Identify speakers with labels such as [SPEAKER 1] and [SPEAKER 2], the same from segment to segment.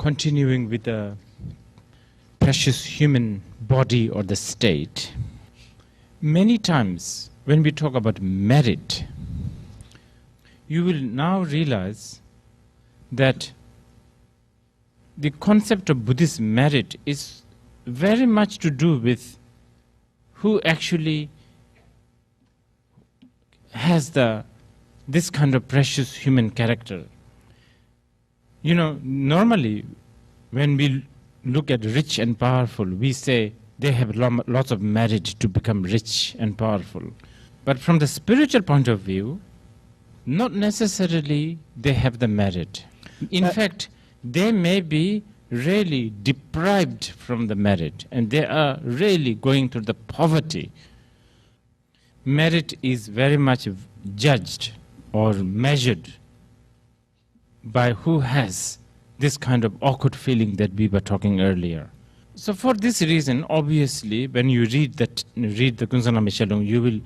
[SPEAKER 1] continuing with the precious human body or the state, many times when we talk about merit, you will now realize that the concept of Buddhist merit is very much to do with who actually has this kind of precious human character. You know, normally when we look at rich and powerful, we say they have lots of merit to become rich and powerful. But from the spiritual point of view, not necessarily they have the merit. In fact, they may be really deprived from the merit, and they are really going through the poverty. Merit is very much judged or measured by who has this kind of awkward feeling that we were talking earlier. So for this reason, obviously, when you read the Kunzana Mishalung, you will,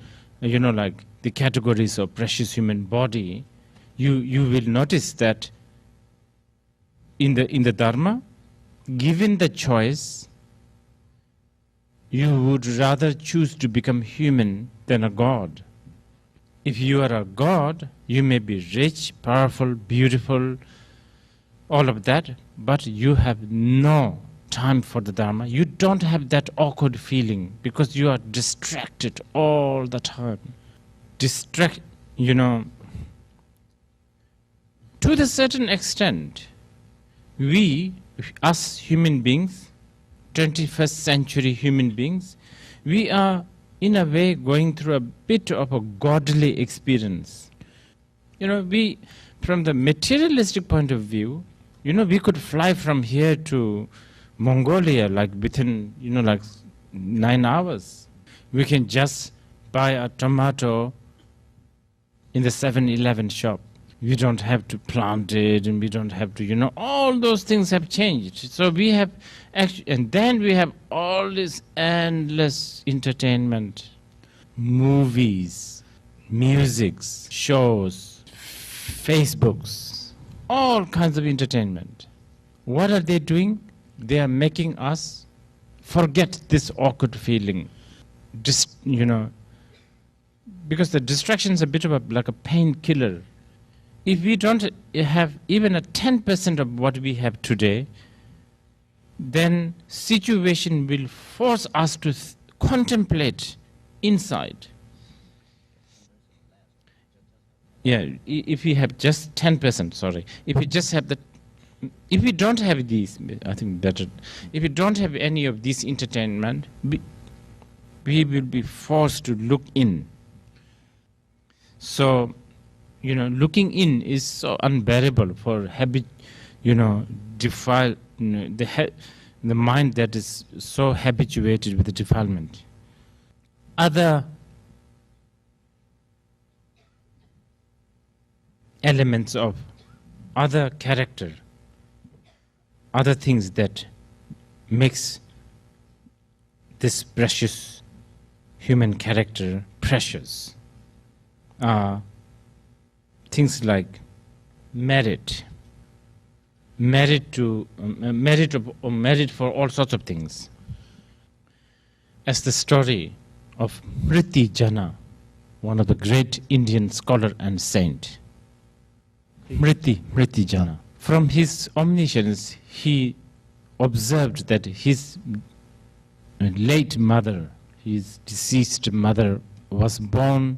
[SPEAKER 1] like the categories of precious human body, you will notice that in the Dharma, given the choice, you would rather choose to become human than a god. If you are a god, you may be rich, powerful, beautiful, all of that, but you have no time for the Dharma. You don't have that awkward feeling because you are distracted all the time. To the certain extent, we, us human beings, 21st century human beings, we are in a way going through a bit of a godly experience. We, from the materialistic point of view, we could fly from here to Mongolia like within, like 9 hours. We can just buy a tomato in the 7-Eleven shop. We don't have to plant it, and we don't have to, all those things have changed. So we have and then we have all this endless entertainment, movies, musics, shows, Facebooks, all kinds of entertainment. What are they doing? They are making us forget this awkward feeling. Because the distraction is a bit of like a painkiller. If we don't have even a 10% of what we have today, then situation will force us to contemplate inside. Yeah, if we have just 10%, sorry. If we just have if we don't have these, I think better. If we don't have any of this entertainment, we will be forced to look in. So, looking in is so unbearable for defile the mind that is so habituated with the defilement. Other elements of other character, other things that makes this precious human character precious are things like merit for all sorts of things. As the story of Mriti Jana, one of the great Indian scholar and saint. Mriti Jana. From his omniscience, he observed that his late mother, his deceased mother, was born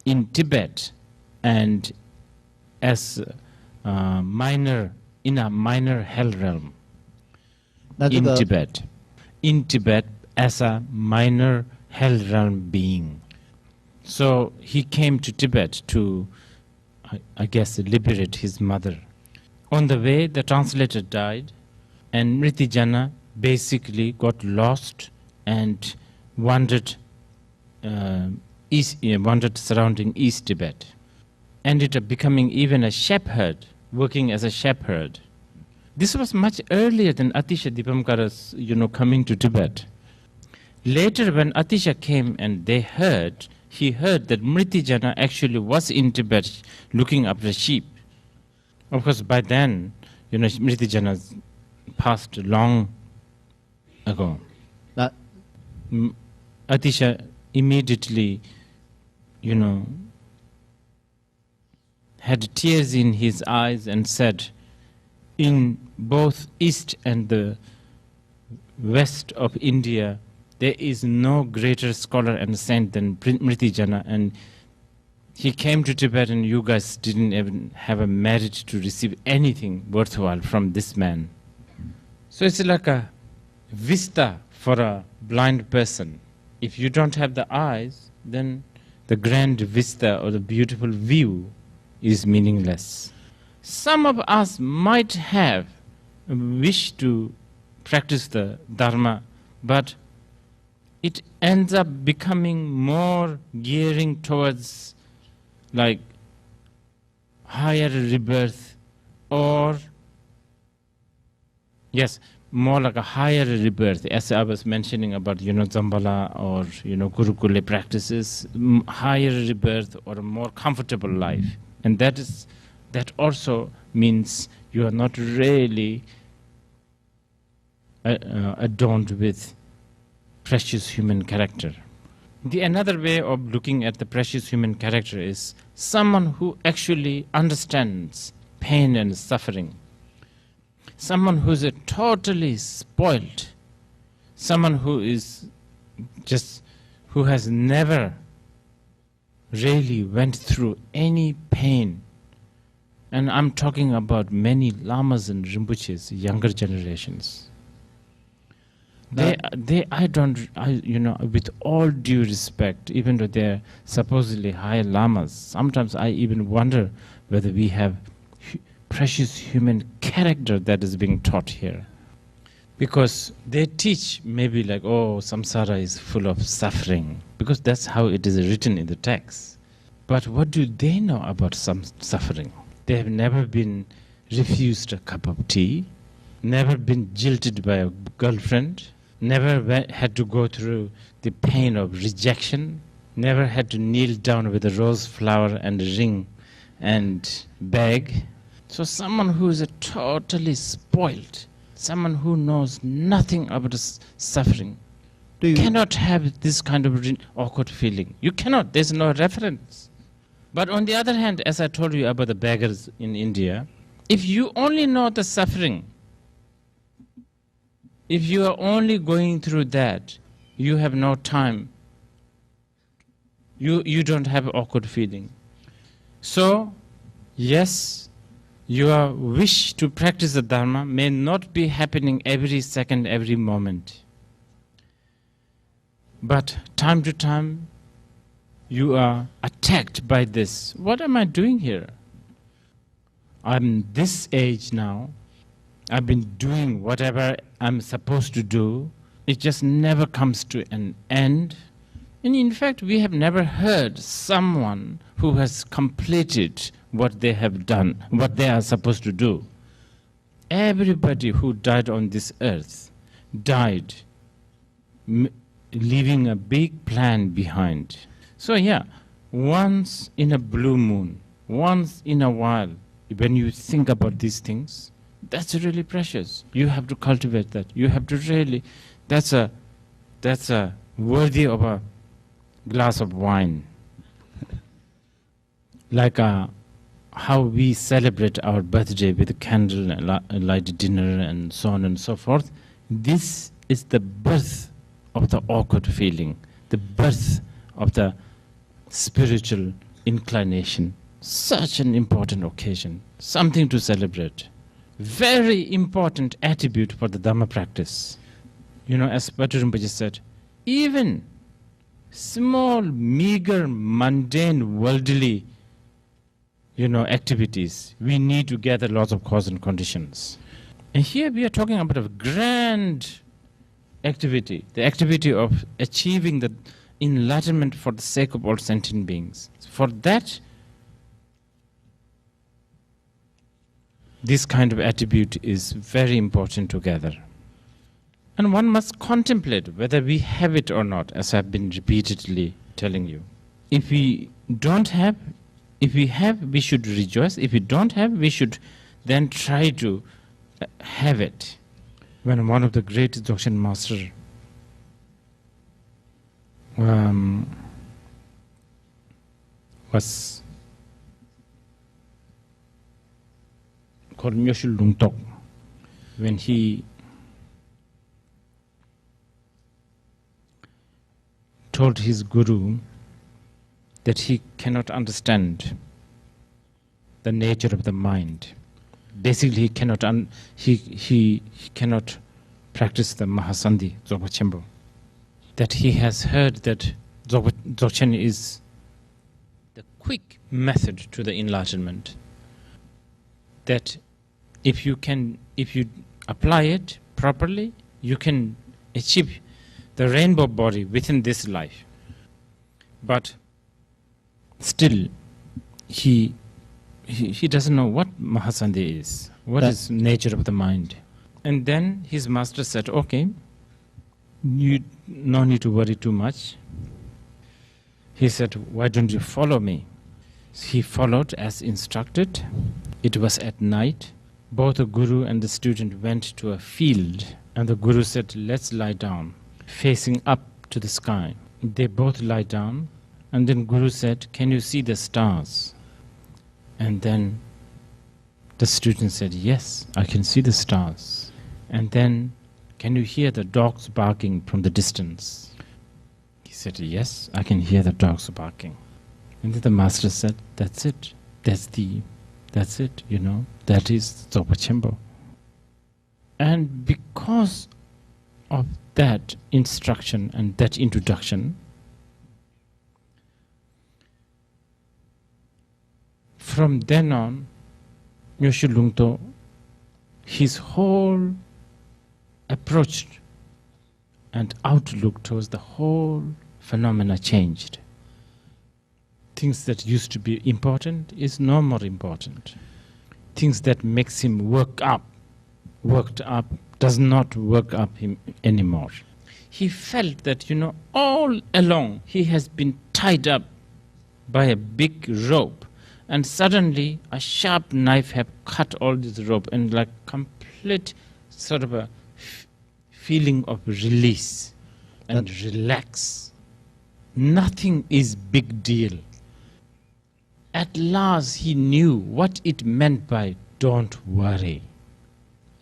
[SPEAKER 1] in Tibet and as a minor hell realm in Tibet as a minor hell realm being. So he came to Tibet to, I guess, liberate his mother. On the way, the translator died, and Mriti Jana basically got lost and wandered surrounding East Tibet. Ended up becoming even a shepherd, working as a shepherd. This was much earlier than Atisha Dipamkara's, coming to Tibet. Later, when Atisha came and he heard that Mriti Jana actually was in Tibet looking after sheep. Of course, by then, Smriti Jana's passed long ago. Atisha immediately, had tears in his eyes and said, in both east and the west of India, there is no greater scholar and saint than Smriti Jana, and he came to Tibet and you guys didn't even have a merit to receive anything worthwhile from this man. So it's like a vista for a blind person. If you don't have the eyes, then the grand vista or the beautiful view is meaningless. Some of us might have a wish to practice the Dharma, but it ends up becoming more gearing towards like higher rebirth, or more like a higher rebirth, as I was mentioning about Zambala or Gurukula practices, higher rebirth or a more comfortable life. And that also means you are not really adorned with precious human character. Another way of looking at the precious human character is someone who actually understands pain and suffering. Someone who is totally spoiled. Someone who has never really went through any pain. And I'm talking about many lamas and rinpoches, younger generations. With all due respect, even though they're supposedly high lamas, sometimes I even wonder whether we have precious human character that is being taught here. Because they teach maybe like, samsara is full of suffering, because that's how it is written in the text. But what do they know about some suffering? They have never been refused a cup of tea, never been jilted by a girlfriend, never had to go through the pain of rejection, never had to kneel down with a rose flower and a ring and beg. So someone who is totally spoiled, someone who knows nothing about suffering, cannot have this kind of awkward feeling. You cannot. There's no reference. But on the other hand, as I told you about the beggars in India, if you only know the suffering, if you are only going through that, you have no time. You don't have awkward feeling. So, yes, your wish to practice the Dharma may not be happening every second, every moment. But time to time, you are attacked by this. What am I doing here? I'm this age now. I've been doing whatever I'm supposed to do. It just never comes to an end. And in fact, we have never heard someone who has completed what they have done, what they are supposed to do. Everybody who died on this earth died leaving a big plan behind. So once in a blue moon, once in a while, when you think about these things, that's really precious. You have to cultivate that. You have to really, that's a worthy of a glass of wine. Like how we celebrate our birthday with a candlelight dinner and so on and so forth. This is the birth of the awkward feeling, the birth of the spiritual inclination. Such an important occasion, something to celebrate. Very important attribute for the Dhamma practice. As Patrul Rinpoche said, even small, meager, mundane, worldly, activities, we need to gather lots of cause and conditions. And here we are talking about a grand activity, the activity of achieving the enlightenment for the sake of all sentient beings. For that, this kind of attribute is very important to gather. And one must contemplate whether we have it or not, as I've been repeatedly telling you. If we don't have, if we have, we should rejoice. If we don't have, we should then try to have it when one of the great Dzogchen masters was called Myoshul Lungtok, when he told his guru that he cannot understand the nature of the mind. Basically, he cannot practice the Mahasandhi, Dzogpa Chenpo. That he has heard that Dzogchen is the quick method to the enlightenment. That if you apply it properly, you can achieve the rainbow body within this life. But still, he doesn't know what Mahasandhi is, what is nature of the mind. And then his master said, okay, you no need to worry too much. He said, why don't you follow me? He followed as instructed. It was at night. Both the guru and the student went to a field, and the guru said, let's lie down, facing up to the sky. They both lie down, and then guru said, can you see the stars? And then the student said, yes, I can see the stars. And then, can you hear the dogs barking from the distance? He said, yes, I can hear the dogs barking. And then the master said, that's it. That's it, that is Dzogpa Chenpo. And because of that instruction and that introduction, from then on, Myoshul Lungto, his whole approach and outlook towards the whole phenomena changed. Things that used to be important is no more important. Things that makes him worked up, does not work up him anymore. He felt that, all along he has been tied up by a big rope, and suddenly a sharp knife have cut all this rope, and like complete sort of a feeling of release and relax. Nothing is big deal. At last he knew what it meant by don't worry.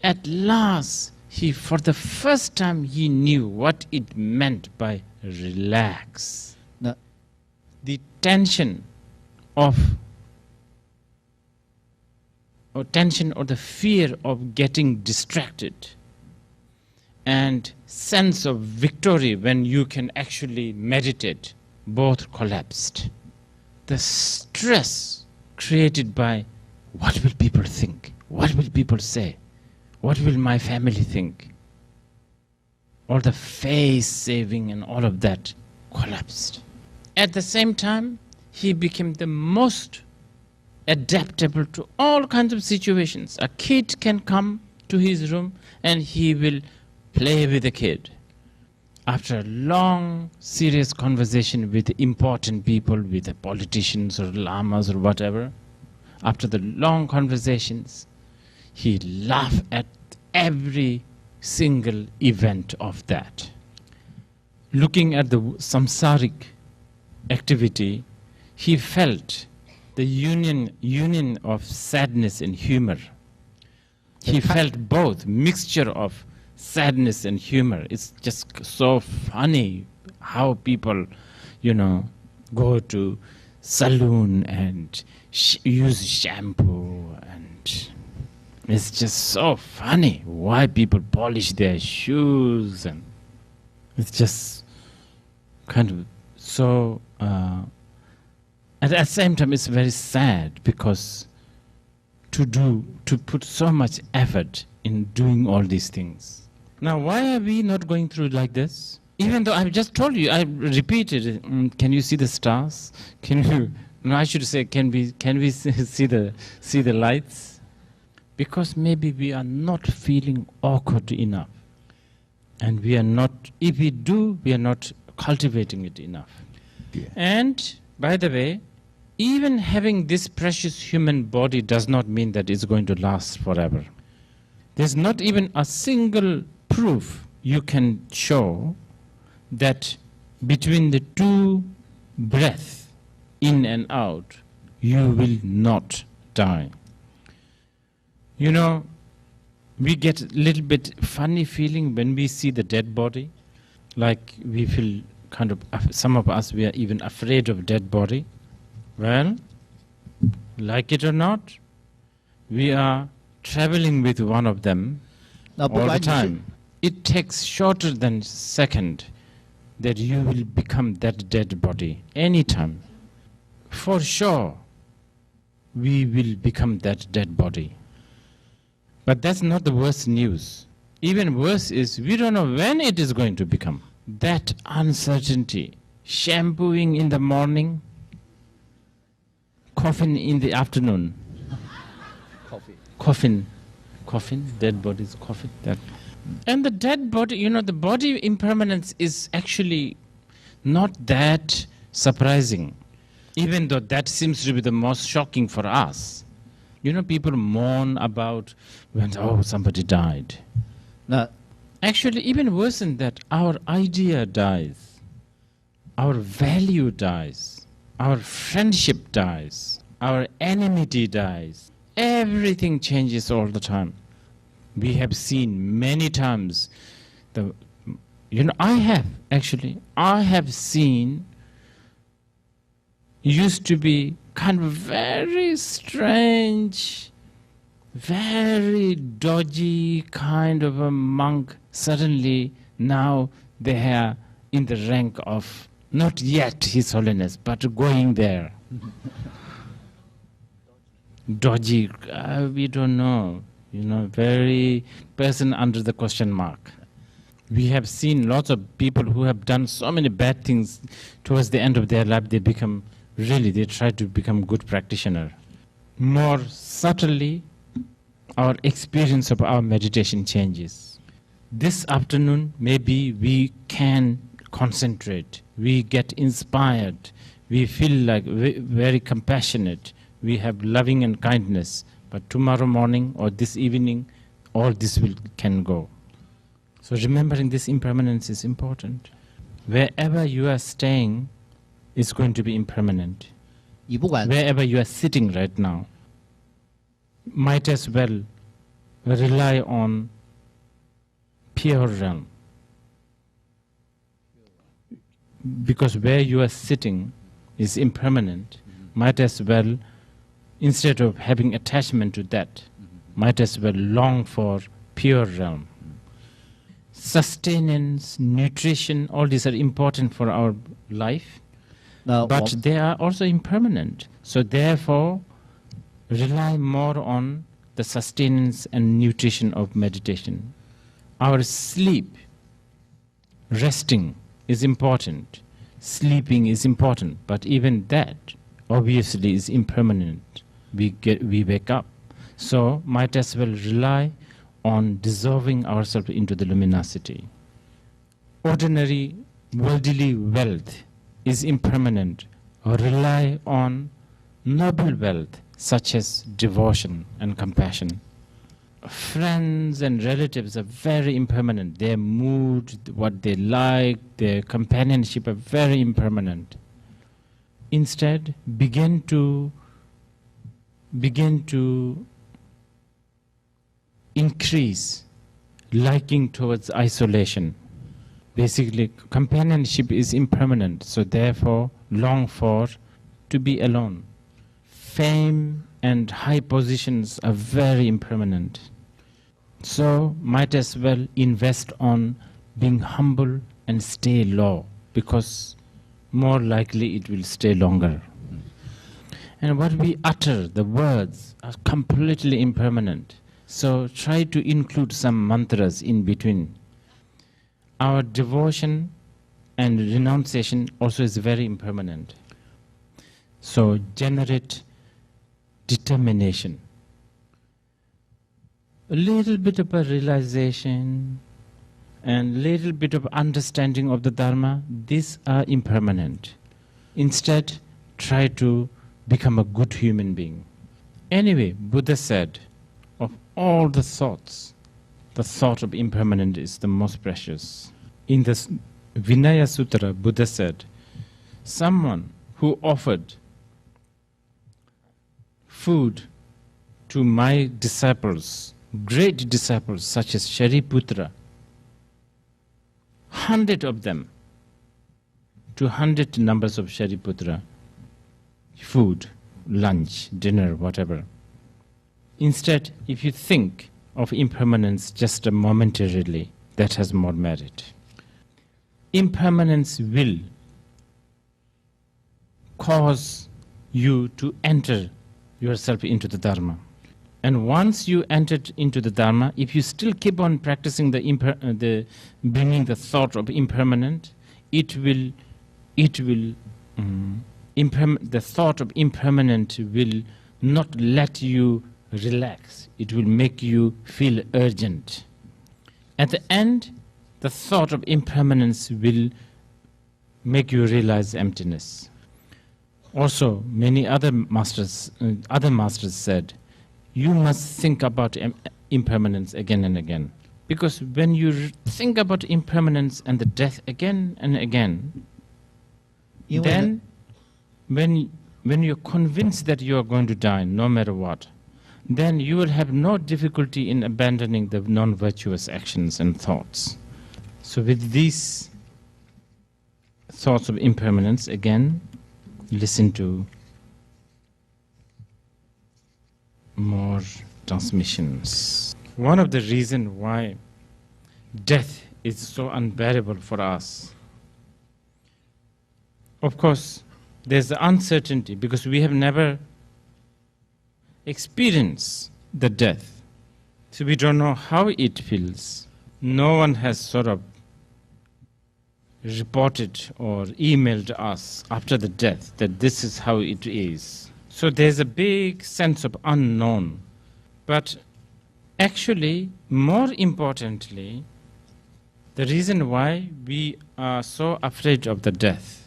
[SPEAKER 1] At last, for the first time, he knew what it meant by relax.
[SPEAKER 2] Now,
[SPEAKER 1] the tension or the fear of getting distracted and sense of victory when you can actually meditate both collapsed. The stress created by what will people think? What will people say? What will my family think? All the face saving and all of that collapsed. At the same time, he became the most adaptable to all kinds of situations. A kid can come to his room and he will play with the kid. After a long, serious conversation with important people, with the politicians or lamas or whatever, after the long conversations, he laughed at every single event of that. Looking at the samsaric activity, he felt the union of sadness and humor. He felt both, mixture of sadness and humor. It's just so funny how people, go to saloon and use shampoo, and it's just so funny why people polish their shoes, and it's just kind of so at the same time it's very sad, because to put so much effort in doing all these things. Now, why are we not going through like this? Even though I've just told you, I repeated, can you see the stars? I should say, can we see the lights? Because maybe we are not feeling awkward enough. And we are not, if we do, we are not cultivating it enough.
[SPEAKER 2] Yeah.
[SPEAKER 1] And, by the way, even having this precious human body does not mean that it's going to last forever. There's not even a single proof you can show that between the two breaths, in and out, you will not die. You know, we get a little bit funny feeling when we see the dead body, like we feel kind of, some of us, we are even afraid of dead body. Well, like it or not, we are traveling with one of them all the time. It takes shorter than second that you will become that dead body anytime. For sure, we will become that dead body. But that's not the worst news. Even worse is we don't know when it is going to become. That uncertainty, shampooing in the morning, coffin in the afternoon. Coffin, dead body's coffin. That. And the dead body, you know, the body impermanence is actually not that surprising, even though that seems to be the most shocking for us. You know, people mourn about when, oh, somebody died.
[SPEAKER 2] Now,
[SPEAKER 1] actually, even worse than that, our idea dies, our value dies, our friendship dies, our enmity dies. Everything changes all the time. We have seen many times, I have seen, used to be kind of very strange, very dodgy kind of a monk. Suddenly now they are in the rank of, not yet His Holiness, but going there. Dodgy, we don't know. Very person under the question mark. We have seen lots of people who have done so many bad things. Towards the end of their life, they try to become good practitioner. More subtly, our experience of our meditation changes. This afternoon, maybe we can concentrate. We get inspired. We feel like very compassionate. We have loving and kindness. But tomorrow morning or this evening, all this can go. So remembering this impermanence is important. Wherever you are staying is going to be impermanent. Wherever you are sitting right now, might as well rely on pure realm. Because where you are sitting is impermanent, might as well, instead of having attachment to that, might as well long for pure realm. Sustenance, nutrition, all these are important for our life, but they are also impermanent. So therefore, rely more on the sustenance and nutrition of meditation. Our sleep, resting is important. Sleeping is important, but even that obviously is impermanent. We wake up. So might as well rely on dissolving ourselves into the luminosity. Ordinary worldly wealth is impermanent. Or rely on noble wealth such as devotion and compassion. Friends and relatives are very impermanent. Their mood, what they like, their companionship are very impermanent. Instead, begin to increase liking towards isolation. Basically, companionship is impermanent, so therefore long for to be alone. Fame and high positions are very impermanent. So might as well invest on being humble and stay low, because more likely it will stay longer. And what we utter, the words, are completely impermanent. So try to include some mantras in between. Our devotion and renunciation also is very impermanent. So generate determination. A little bit of a realization and a little bit of understanding of the Dharma, these are impermanent. Instead, try to become a good human being. Anyway, Buddha said, of all the thoughts, the thought of impermanent is the most precious. In the Vinaya Sutra, Buddha said, someone who offered food to my disciples, great disciples such as Shariputra, 100 of them, 200 numbers of Shariputra, food, lunch, dinner, whatever. Instead, if you think of impermanence just momentarily, that has more merit. Impermanence will cause you to enter yourself into the Dharma. And once you entered into the Dharma, if you still keep on practicing the bringing the thought of impermanent, the thought of impermanent will not let you relax. It will make you feel urgent. At the end, the thought of impermanence will make you realize emptiness. Also, many other masters said, you must think about impermanence again and again. Because when you think about impermanence and the death again and again, then when you're convinced that you are going to die no matter what, then you will have no difficulty in abandoning the non-virtuous actions and thoughts. So with these thoughts of impermanence, again, listen to more transmissions. One of the reasons why death is so unbearable for us, of course, there's the uncertainty because we have never experienced the death. So we don't know how it feels. No one has sort of reported or emailed us after the death that this is how it is. So there's a big sense of unknown. But actually, more importantly, the reason why we are so afraid of the death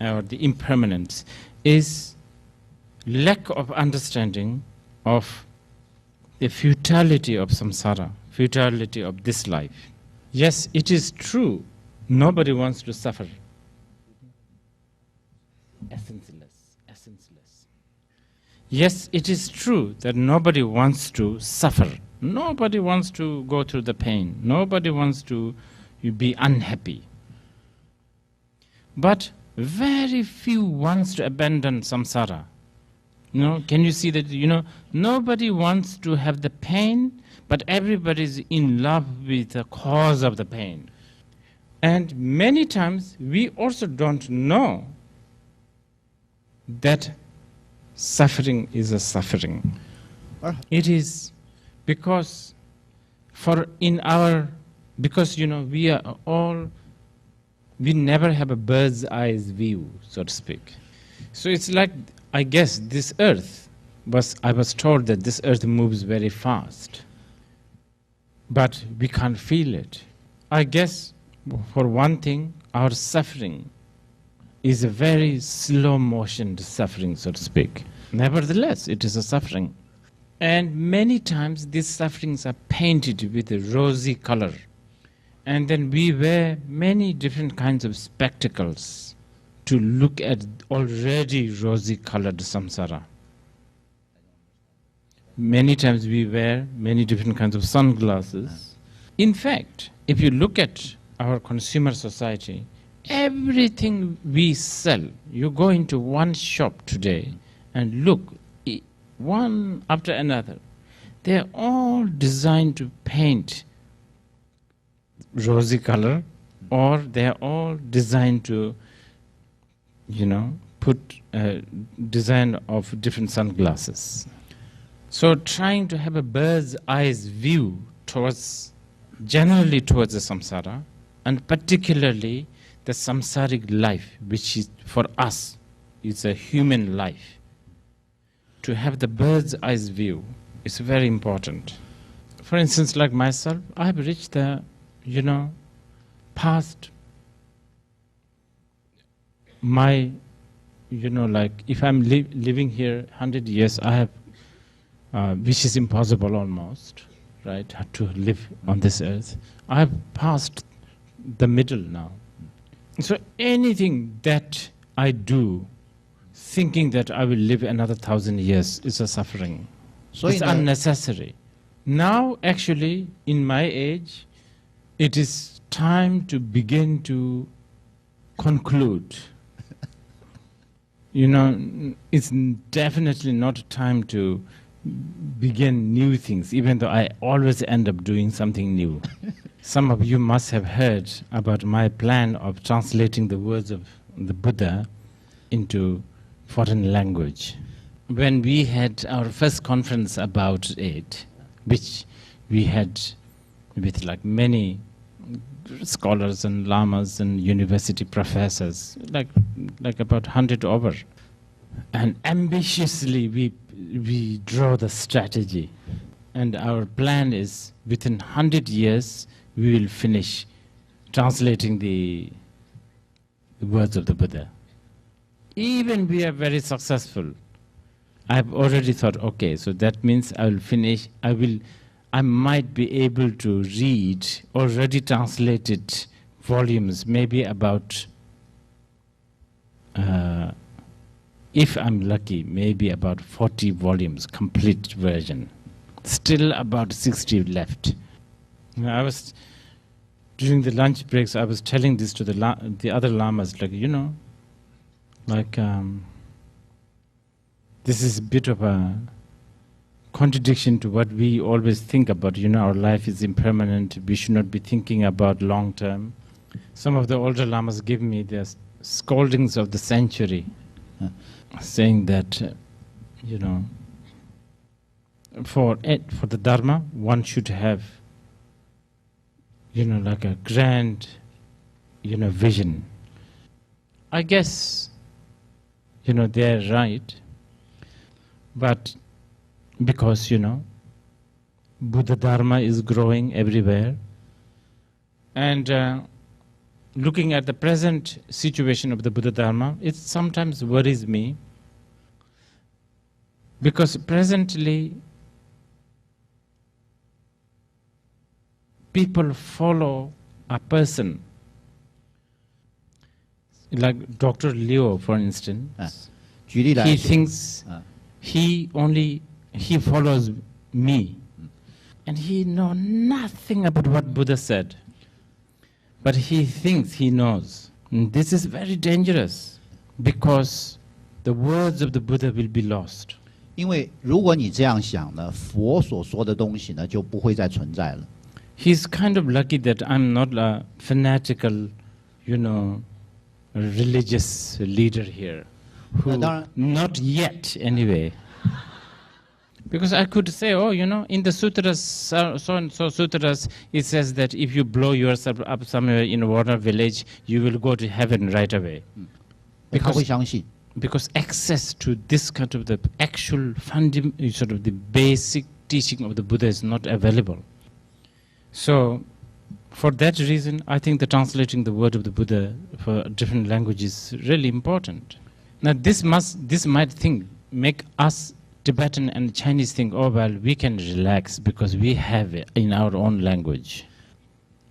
[SPEAKER 1] or the impermanence is lack of understanding of the futility of samsara, futility of this life. Yes, it is true. Nobody wants to suffer. Essenceless. Yes, it is true that nobody wants to suffer. Nobody wants to go through the pain. Nobody wants to be unhappy. But very few wants to abandon samsara. Can you see that? Nobody wants to have the pain, but everybody is in love with the cause of the pain. And many times we also don't know that suffering is a suffering. It is because we never have a bird's eye view, so to speak. So it's like, I guess this earth I was told that this earth moves very fast, but we can't feel it. I guess for one thing, our suffering is a very slow motion suffering, so to speak. Nevertheless, it is a suffering. And many times these sufferings are painted with a rosy color. And then we wear many different kinds of spectacles to look at already rosy colored samsara. Many times we wear many different kinds of sunglasses. In fact, if you look at our consumer society, everything we sell, you go into one shop today and look, one after another, they're all designed to paint rosy color, or they're all designed to, put a design of different sunglasses. So trying to have a bird's eye view generally towards the samsara, and particularly the samsaric life, which is for us, is a human life. To have the bird's eye view is very important. For instance, like myself, I have reached the, past my, like if I'm living here 100 years, I have, which is impossible almost, right, to live on this earth. I've passed the middle now. So anything that I do, thinking that I will live another 1,000 years, is a suffering.
[SPEAKER 2] So
[SPEAKER 1] It's unnecessary. Now, actually, in my age, it is time to begin to conclude. It's definitely not time to begin new things, even though I always end up doing something new. Some of you must have heard about my plan of translating the words of the Buddha into foreign language. When we had our first conference about it, which we had with like many scholars and lamas and university professors, like about 100 over, and ambitiously we draw the strategy, and our plan is within 100 years we will finish translating the words of the Buddha. Even we are very successful. I've already thought, okay, so that means I will finish, I might be able to read already translated volumes, maybe about, if I'm lucky, maybe about 40 volumes, complete version. Still about 60 left. During the lunch breaks, I was telling this to the other lamas, this is a bit of a contradiction to what we always think about. Our life is impermanent. We should not be thinking about long term. Some of the older lamas give me the scoldings of the century, saying that, for the Dharma, one should have, like a grand, vision. I guess, they're right. But because, Buddha Dharma is growing everywhere, and looking at the present situation of the Buddha Dharma, it sometimes worries me, because presently people follow a person, like Dr. Leo, for instance. He thinks he follows me, and he knows nothing about what Buddha said, but he thinks he knows. And this is very dangerous, because the words of the Buddha will be lost.
[SPEAKER 2] 因为如果你这样想呢，佛所说的东西呢就不会再存在了。
[SPEAKER 1] He's kind of lucky that I'm not a fanatical, religious leader here. Not yet, anyway. Because I could say, in the sutras, so and so sutras, it says that if you blow yourself up somewhere in a water village, you will go to heaven right away. Because access to this kind of the actual sort of the basic teaching of the Buddha is not available. So, for that reason, I think the translating the word of the Buddha for different languages is really important. Now, this might make us Tibetan and Chinese think, oh, well, we can relax because we have it in our own language.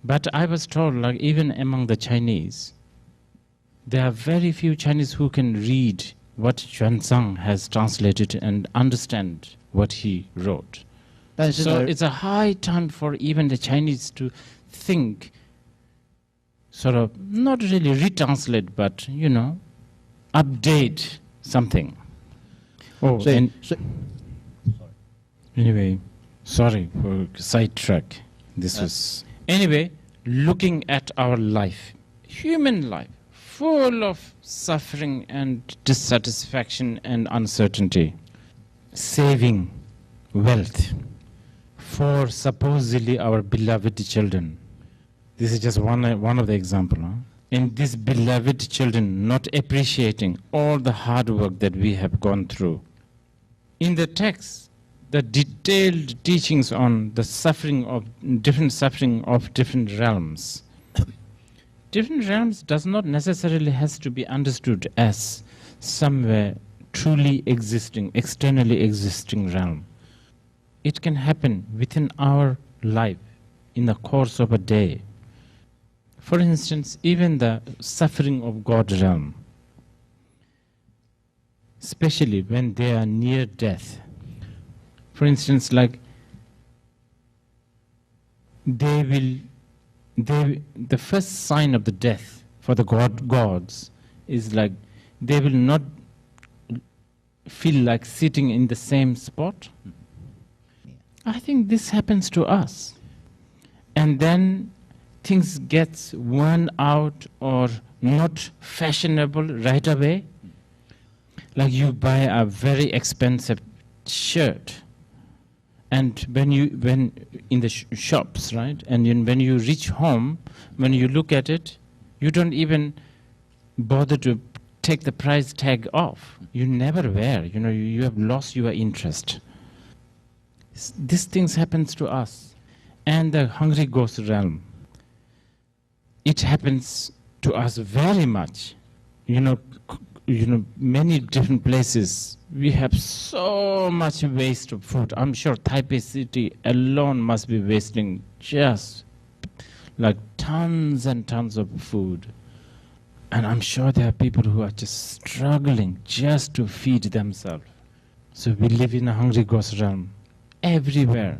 [SPEAKER 1] But I was told, like, even among the Chinese, there are very few Chinese who can read what Xuanzang has translated and understand what he wrote. So it's a high time for even the Chinese to think, sort of, not really retranslate, but, update something. Oh, anyway, sorry for sidetrack. Anyway, looking at our life, human life, full of suffering and dissatisfaction and uncertainty, saving wealth for supposedly our beloved children. This is just one of the examples. And these beloved children not appreciating all the hard work that we have gone through. In the text, the detailed teachings on the suffering of different realms. Different realms does not necessarily has to be understood as somewhere truly existing, externally existing realm. It can happen within our life in the course of a day. For instance, even the suffering of God's realm, especially when they are near death. For instance, like the first sign of the death for the gods is like they will not feel like sitting in the same spot. I think this happens to us. And then things gets worn out or not fashionable right away. Like you buy a very expensive shirt, and when in the shops, right? And when you reach home, when you look at it, you don't even bother to take the price tag off. You never wear. You have lost your interest. These things happens to us, and the hungry ghost realm. It happens to us very much. Many different places, we have so much waste of food. I'm sure Taipei City alone must be wasting just like tons and tons of food. And I'm sure there are people who are just struggling just to feed themselves. So we live in a hungry ghost realm everywhere.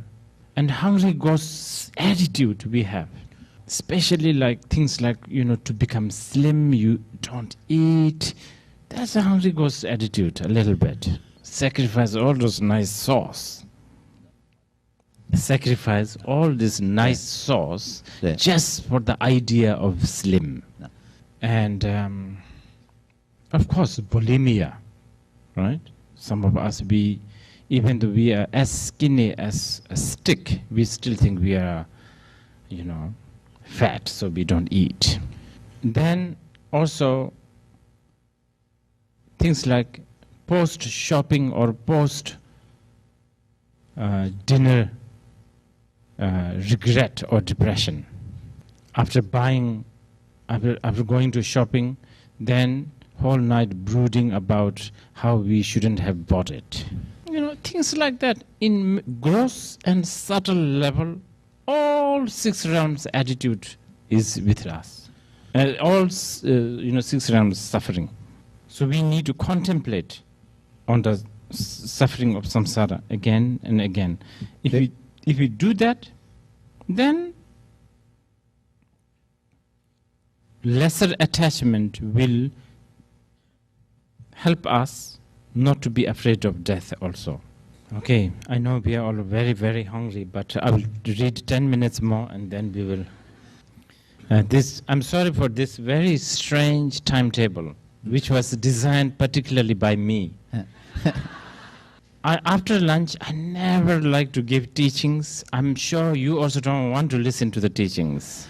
[SPEAKER 1] And hungry ghost attitude we have. Especially like things like, to become slim, you don't eat. That's a hungry ghost attitude, a little bit. Sacrifice all those nice sauce. Sacrifice all this nice sauce just for the idea of slim. And of course, bulimia, right? Some of us, even though we are as skinny as a stick, we still think we are, fat, so we don't eat. Then also, things like post-shopping or post-dinner regret or depression. After going to shopping, then whole night brooding about how we shouldn't have bought it. Things like that. In gross and subtle level, all six realms attitude is with us. All, 6 realms suffering. So we need to contemplate on the suffering of samsara again and again. If we do that, then lesser attachment will help us not to be afraid of death also. Okay, I know we are all very, very hungry, but I will read 10 minutes more and then we will... I'm sorry for this very strange timetable, which was designed particularly by me. After lunch, I never like to give teachings. I'm sure you also don't want to listen to the teachings,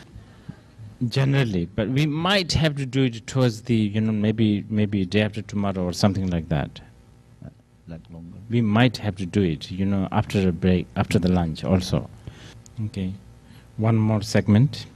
[SPEAKER 1] generally. But we might have to do it towards the, maybe day after tomorrow or something like that. We might have to do it, after a break, after the lunch also. Okay, one more segment.